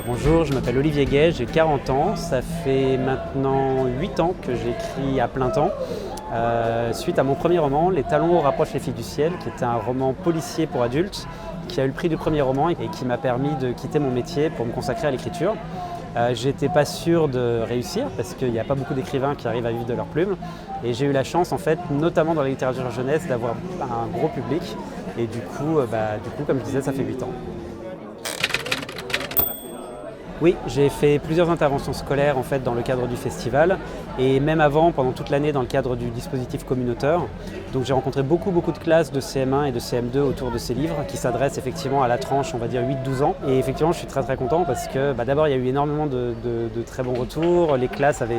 Bonjour, je m'appelle Olivier Gay, j'ai 40 ans. Ça fait maintenant 8 ans que j'écris à plein temps. Suite à mon premier roman, Les talons rapprochent les filles du ciel, qui était un roman policier pour adultes, qui a eu le prix du premier roman et qui m'a permis de quitter mon métier pour me consacrer à l'écriture. J'étais pas sûr de réussir parce qu'il n'y a pas beaucoup d'écrivains qui arrivent à vivre de leur plume. Et j'ai eu la chance, en fait, notamment dans la littérature jeunesse, d'avoir un gros public. Et du coup, comme je disais, ça fait 8 ans. Oui, j'ai fait plusieurs interventions scolaires en fait, dans le cadre du festival et même avant, pendant toute l'année, dans le cadre du dispositif communautaire. Donc j'ai rencontré beaucoup de classes de CM1 et de CM2 autour de ces livres qui s'adressent effectivement à la tranche, on va dire 8-12 ans. Et effectivement, je suis très content parce que d'abord, il y a eu énormément de très bons retours. Les classes avaient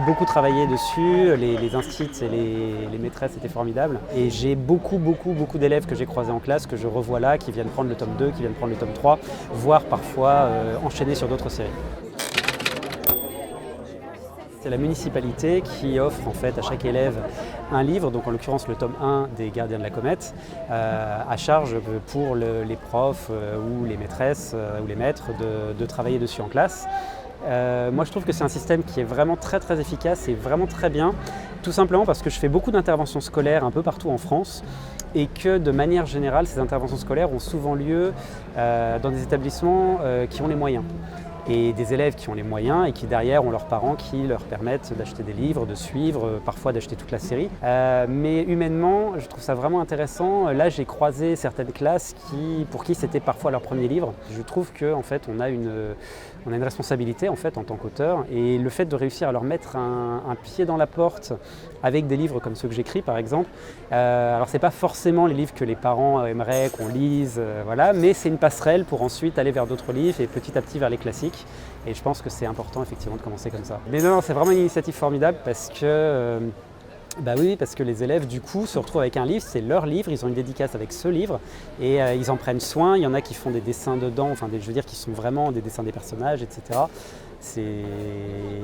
beaucoup travaillé dessus, les instits et les maîtresses étaient formidables. Et j'ai beaucoup d'élèves que j'ai croisés en classe, que je revois là, qui viennent prendre le tome 2, qui viennent prendre le tome 3, voire parfois enchaîner sur d'autres séries. C'est la municipalité qui offre en fait à chaque élève un livre, donc en l'occurrence le tome 1 des Gardiens de la Comète, à charge pour les profs ou les maîtresses ou les maîtres de travailler dessus en classe. Moi je trouve que c'est un système qui est vraiment très efficace et vraiment très bien, tout simplement parce que je fais beaucoup d'interventions scolaires un peu partout en France et que de manière générale ces interventions scolaires ont souvent lieu dans des établissements qui ont les moyens. Et des élèves qui ont les moyens et qui derrière ont leurs parents qui leur permettent d'acheter des livres, de suivre, parfois d'acheter toute la série. Mais humainement, je trouve ça vraiment intéressant. Là, j'ai croisé certaines classes pour qui c'était parfois leur premier livre. Je trouve qu'en fait, on a une responsabilité en fait, en tant qu'auteur. Et le fait de réussir à leur mettre un pied dans la porte avec des livres comme ceux que j'écris par exemple, alors c'est pas forcément les livres que les parents aimeraient qu'on lise, voilà, mais c'est une passerelle pour ensuite aller vers d'autres livres et petit à petit vers les classiques. Et je pense que c'est important effectivement de commencer comme ça. Mais non, c'est vraiment une initiative formidable parce que parce que les élèves du coup se retrouvent avec un livre, c'est leur livre, ils ont une dédicace avec ce livre et ils en prennent soin. Il y en a qui font des dessins dedans, je veux dire qui sont vraiment des dessins des personnages, etc.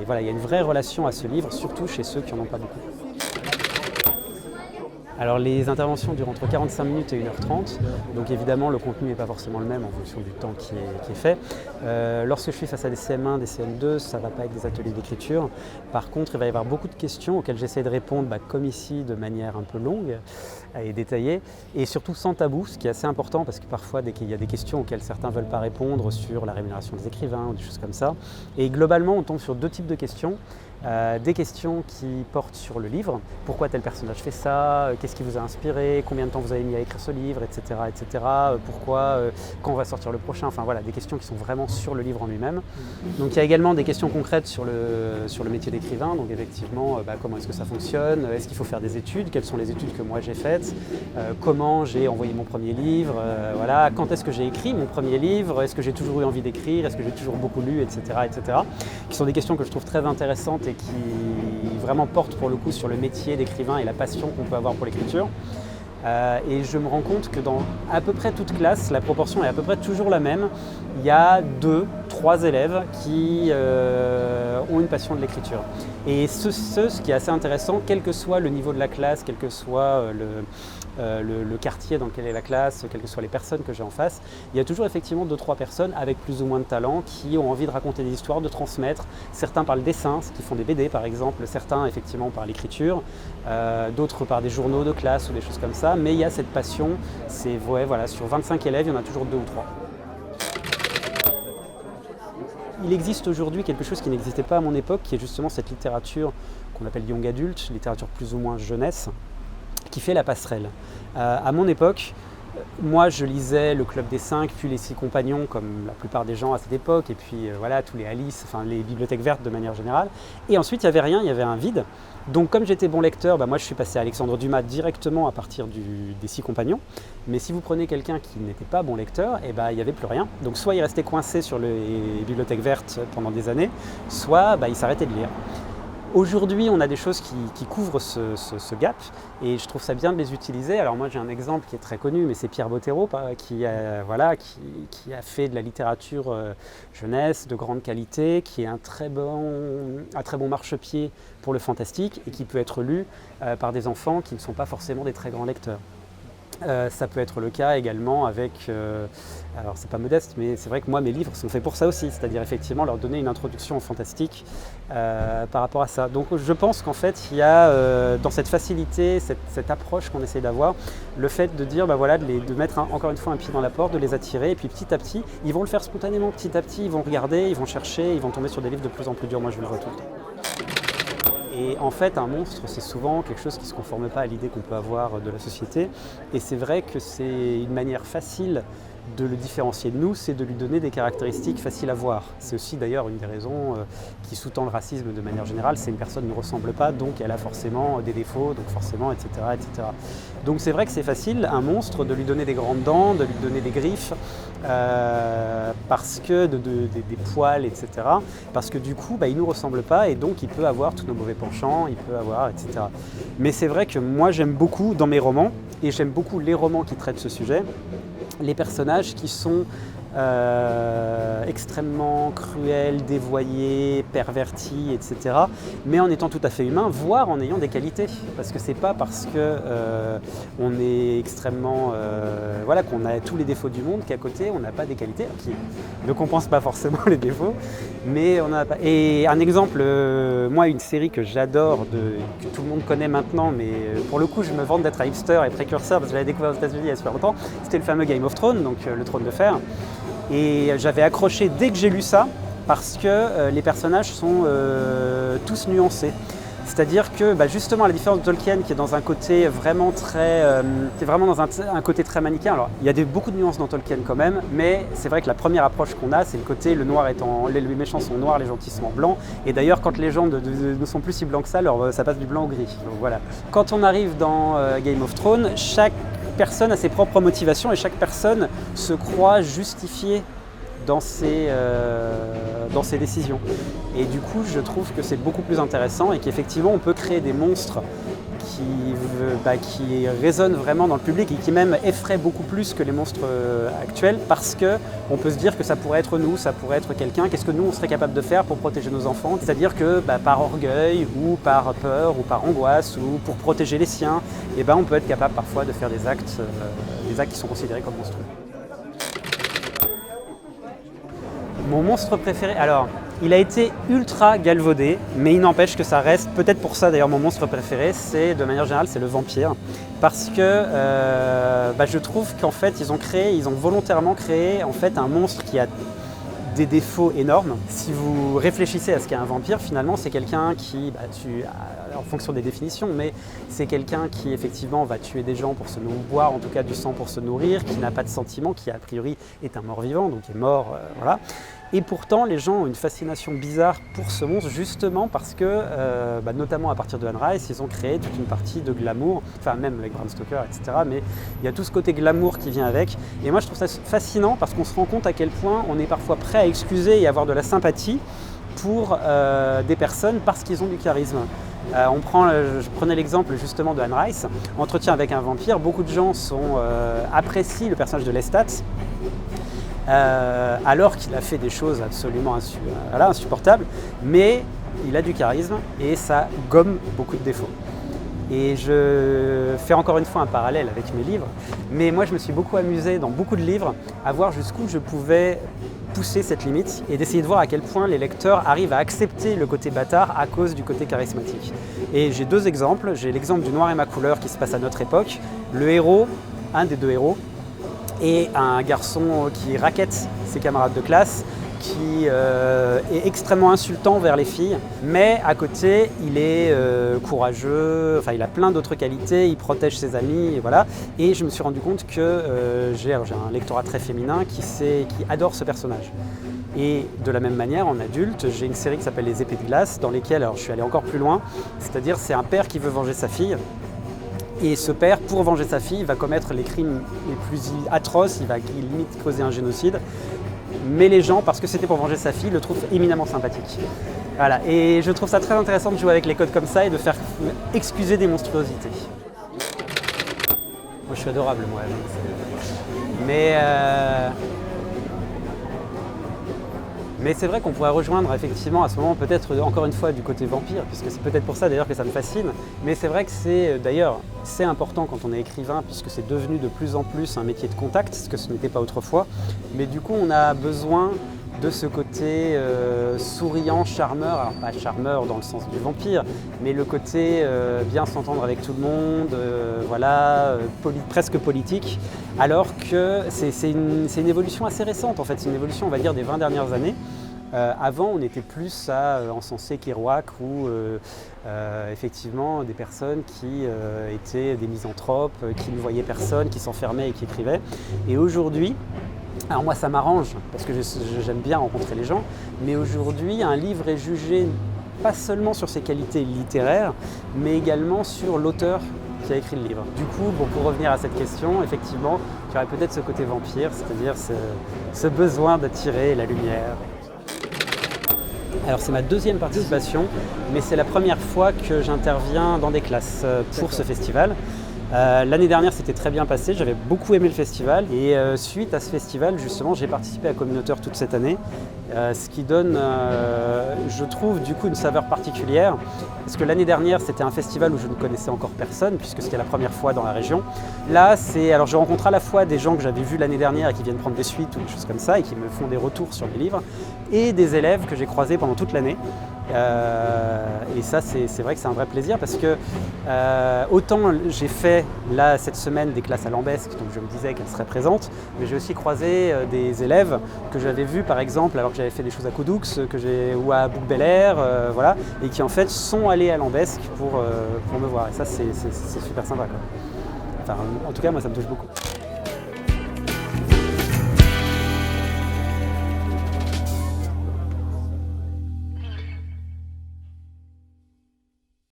Voilà, il y a une vraie relation à ce livre, surtout chez ceux qui n'en ont pas beaucoup. Alors les interventions durent entre 45 minutes et 1h30, donc évidemment le contenu n'est pas forcément le même en fonction du temps qui est fait. Lorsque je suis face à des CM1, des CM2, ça ne va pas être des ateliers d'écriture. Par contre, il va y avoir beaucoup de questions auxquelles j'essaie de répondre comme ici de manière un peu longue et détaillée et surtout sans tabou, ce qui est assez important parce que parfois il y a des questions auxquelles certains ne veulent pas répondre sur la rémunération des écrivains ou des choses comme ça. Et globalement, on tombe sur deux types de questions. Des questions qui portent sur le livre, pourquoi tel personnage fait ça, qu'est-ce qui vous a inspiré, combien de temps vous avez mis à écrire ce livre, etc. Pourquoi, quand va sortir le prochain, enfin voilà, des questions qui sont vraiment sur le livre en lui-même. Donc il y a également des questions concrètes sur le métier d'écrivain, donc effectivement, comment est-ce que ça fonctionne, est-ce qu'il faut faire des études, quelles sont les études que moi j'ai faites, comment j'ai envoyé mon premier livre, voilà, quand est-ce que j'ai écrit mon premier livre, est-ce que j'ai toujours eu envie d'écrire, est-ce que j'ai toujours beaucoup lu, etc. Qui sont des questions que je trouve très intéressantes et qui vraiment portent pour le coup sur le métier d'écrivain et la passion qu'on peut avoir pour l'écriture. Et je me rends compte que dans à peu près toute classe, la proportion est à peu près toujours la même. Il y a 2-3 élèves qui ont une passion de l'écriture. Et ce qui est assez intéressant, quel que soit le niveau de la classe, quel que soit le quartier dans lequel est la classe, quelles que soient les personnes que j'ai en face, il y a toujours effectivement 2-3 personnes avec plus ou moins de talent qui ont envie de raconter des histoires, de transmettre. Certains par le dessin, qui font des BD par exemple, certains effectivement par l'écriture, d'autres par des journaux de classe ou des choses comme ça, mais il y a cette passion, sur 25 élèves, il y en a toujours 2 ou 3. Il existe aujourd'hui quelque chose qui n'existait pas à mon époque, qui est justement cette littérature qu'on appelle young adult, littérature plus ou moins jeunesse, qui fait la passerelle. À mon époque, moi je lisais le Club des 5, puis les 6 compagnons, comme la plupart des gens à cette époque, et puis tous les Alice, les bibliothèques vertes de manière générale. Et ensuite il n'y avait rien, il y avait un vide. Donc comme j'étais bon lecteur, moi je suis passé à Alexandre Dumas directement à partir des 6 compagnons. Mais si vous prenez quelqu'un qui n'était pas bon lecteur, il n'y avait plus rien. Donc soit il restait coincé sur les bibliothèques vertes pendant des années, soit il s'arrêtait de lire. Aujourd'hui, on a des choses qui couvrent ce gap et je trouve ça bien de les utiliser. Alors moi j'ai un exemple qui est très connu, mais c'est Pierre Bottero qui a fait de la littérature jeunesse de grande qualité, qui est un très bon marchepied pour le fantastique et qui peut être lu par des enfants qui ne sont pas forcément des très grands lecteurs. Ça peut être le cas également avec, alors c'est pas modeste, mais c'est vrai que moi mes livres sont faits pour ça aussi, c'est-à-dire effectivement leur donner une introduction au fantastique par rapport à ça. Donc je pense qu'en fait il y a dans cette facilité, cette approche qu'on essaie d'avoir, le fait de dire voilà, de mettre encore une fois un pied dans la porte, de les attirer, et puis petit à petit, ils vont le faire spontanément, petit à petit ils vont regarder, ils vont chercher, ils vont tomber sur des livres de plus en plus durs, moi je le vois tout le temps. Et en fait, un monstre, c'est souvent quelque chose qui ne se conforme pas à l'idée qu'on peut avoir de la société. Et c'est vrai que c'est une manière facile de le différencier de nous, c'est de lui donner des caractéristiques faciles à voir. C'est aussi d'ailleurs une des raisons qui sous-tend le racisme de manière générale, c'est une personne ne ressemble pas, donc elle a forcément des défauts, donc forcément, etc. etc. Donc c'est vrai que c'est facile, un monstre, de lui donner des grandes dents, de lui donner des griffes, parce que des poils, etc. Parce que du coup, il ne nous ressemble pas et donc il peut avoir tous nos mauvais penchants, il peut avoir, etc. Mais c'est vrai que moi j'aime beaucoup dans mes romans, et j'aime beaucoup les romans qui traitent ce sujet, les personnages qui sont extrêmement cruels, dévoyés, pervertis, etc. Mais en étant tout à fait humains, voire en ayant des qualités. Parce que c'est pas parce que on est extrêmement, qu'on a tous les défauts du monde qu'à côté on n'a pas des qualités qui ne compensent pas forcément les défauts. Mais on a pas. Et un exemple, moi une série que j'adore, que tout le monde connaît maintenant, mais pour le coup je me vante d'être un hipster et précurseur parce que je l'avais découvert aux États-Unis il y a super longtemps. C'était le fameux Game of Thrones, donc le trône de fer. Et j'avais accroché dès que j'ai lu ça parce que les personnages sont tous nuancés. C'est-à-dire que justement à la différence de Tolkien qui est dans un côté vraiment très, un côté très manichéen. Alors il y a beaucoup de nuances dans Tolkien quand même, mais c'est vrai que la première approche qu'on a, c'est le côté le noir étant, les méchants sont noirs, les gentils sont en blanc. Et d'ailleurs quand les gens ne sont plus si blancs que ça, ça passe du blanc au gris. Donc voilà. Quand on arrive dans Game of Thrones, chaque personne a ses propres motivations et chaque personne se croit justifiée dans ses décisions. Et du coup, je trouve que c'est beaucoup plus intéressant et qu'effectivement, on peut créer des monstres qui résonnent vraiment dans le public et qui même effraient beaucoup plus que les monstres actuels parce qu'on peut se dire que ça pourrait être nous, ça pourrait être quelqu'un, qu'est-ce que nous on serait capable de faire pour protéger nos enfants, c'est-à-dire que par orgueil ou par peur ou par angoisse ou pour protéger les siens, on peut être capable parfois de faire des actes qui sont considérés comme monstrueux. Mon monstre préféré, alors il a été ultra galvaudé, mais il n'empêche que ça reste, peut-être pour ça d'ailleurs mon monstre préféré, c'est de manière générale c'est le vampire. Parce que je trouve qu'en fait ils ont volontairement créé en fait un monstre qui a des défauts énormes. Si vous réfléchissez à ce qu'est un vampire, finalement c'est quelqu'un qui en fonction des définitions, mais c'est quelqu'un qui effectivement va tuer des gens pour se nourrir, boire en tout cas du sang pour se nourrir, qui n'a pas de sentiments, qui a priori est un mort-vivant, donc est mort, voilà. Et pourtant, les gens ont une fascination bizarre pour ce monstre, justement parce que, notamment à partir de Anne Rice, ils ont créé toute une partie de glamour, enfin même avec Bram Stoker, etc. Mais il y a tout ce côté glamour qui vient avec. Et moi, je trouve ça fascinant parce qu'on se rend compte à quel point on est parfois prêt à excuser et avoir de la sympathie pour des personnes parce qu'ils ont du charisme. Je prenais l'exemple justement de Anne Rice, Entretien avec un vampire, beaucoup de gens apprécient le personnage de Lestat, alors qu'il a fait des choses absolument insupportables, mais il a du charisme et ça gomme beaucoup de défauts. Et je fais encore une fois un parallèle avec mes livres, mais moi je me suis beaucoup amusé dans beaucoup de livres à voir jusqu'où je pouvais pousser cette limite et d'essayer de voir à quel point les lecteurs arrivent à accepter le côté bâtard à cause du côté charismatique. Et j'ai deux exemples. J'ai l'exemple du Noir et ma couleur qui se passe à notre époque. Le héros, un des deux héros, est un garçon qui raquette ses camarades de classe, qui est extrêmement insultant vers les filles, mais à côté, il est courageux, il a plein d'autres qualités, il protège ses amis, et voilà. Et je me suis rendu compte que j'ai un lectorat très féminin qui adore ce personnage. Et de la même manière, en adulte, j'ai une série qui s'appelle Les Épées de glace, dans lesquelles, alors je suis allé encore plus loin, c'est-à-dire c'est un père qui veut venger sa fille. Et ce père, pour venger sa fille, va commettre les crimes les plus atroces, il va limite causer un génocide. Mais les gens, parce que c'était pour venger sa fille, le trouvent éminemment sympathique. Voilà, et je trouve ça très intéressant de jouer avec les codes comme ça et de faire excuser des monstruosités. Moi je suis adorable moi. Mais c'est vrai qu'on pourrait rejoindre effectivement à ce moment peut-être encore une fois du côté vampire, puisque c'est peut-être pour ça d'ailleurs que ça me fascine. Mais c'est vrai que c'est important quand on est écrivain, puisque c'est devenu de plus en plus un métier de contact, ce que ce n'était pas autrefois. Mais du coup on a besoin de ce côté souriant, charmeur, alors pas charmeur dans le sens du vampire, mais le côté bien s'entendre avec tout le monde, presque politique, alors que c'est une évolution assez récente en fait, c'est une évolution on va dire des 20 dernières années. Avant on était plus à encenser Kerouac ou effectivement des personnes qui étaient des misanthropes, qui ne voyaient personne, qui s'enfermaient et qui écrivaient. Et aujourd'hui, alors moi ça m'arrange parce que j'aime bien rencontrer les gens, mais aujourd'hui un livre est jugé pas seulement sur ses qualités littéraires, mais également sur l'auteur qui a écrit le livre. Du coup, pour revenir à cette question, effectivement, il y aurait peut-être ce côté vampire, c'est-à-dire ce besoin d'attirer la lumière. Alors c'est ma deuxième participation, mais c'est la première fois que j'interviens dans des classes pour ce festival. L'année dernière c'était très bien passé, j'avais beaucoup aimé le festival et suite à ce festival justement j'ai participé à Communautaire toute cette année, ce qui donne je trouve du coup une saveur particulière parce que l'année dernière c'était un festival où je ne connaissais encore personne puisque c'était la première fois dans la région. Là alors je rencontre à la fois des gens que j'avais vus l'année dernière et qui viennent prendre des suites ou des choses comme ça et qui me font des retours sur mes livres et des élèves que j'ai croisés pendant toute l'année. Et ça c'est vrai que c'est un vrai plaisir parce que autant j'ai fait là cette semaine des classes à Lambesc, donc je me disais qu'elles seraient présentes, mais j'ai aussi croisé des élèves que j'avais vus par exemple alors que j'avais fait des choses à Coudoux ou à Bouc-Bel-Air, voilà, et qui en fait sont allés à Lambesc pour me voir et ça c'est super sympa quoi. Enfin, en tout cas moi ça me touche beaucoup.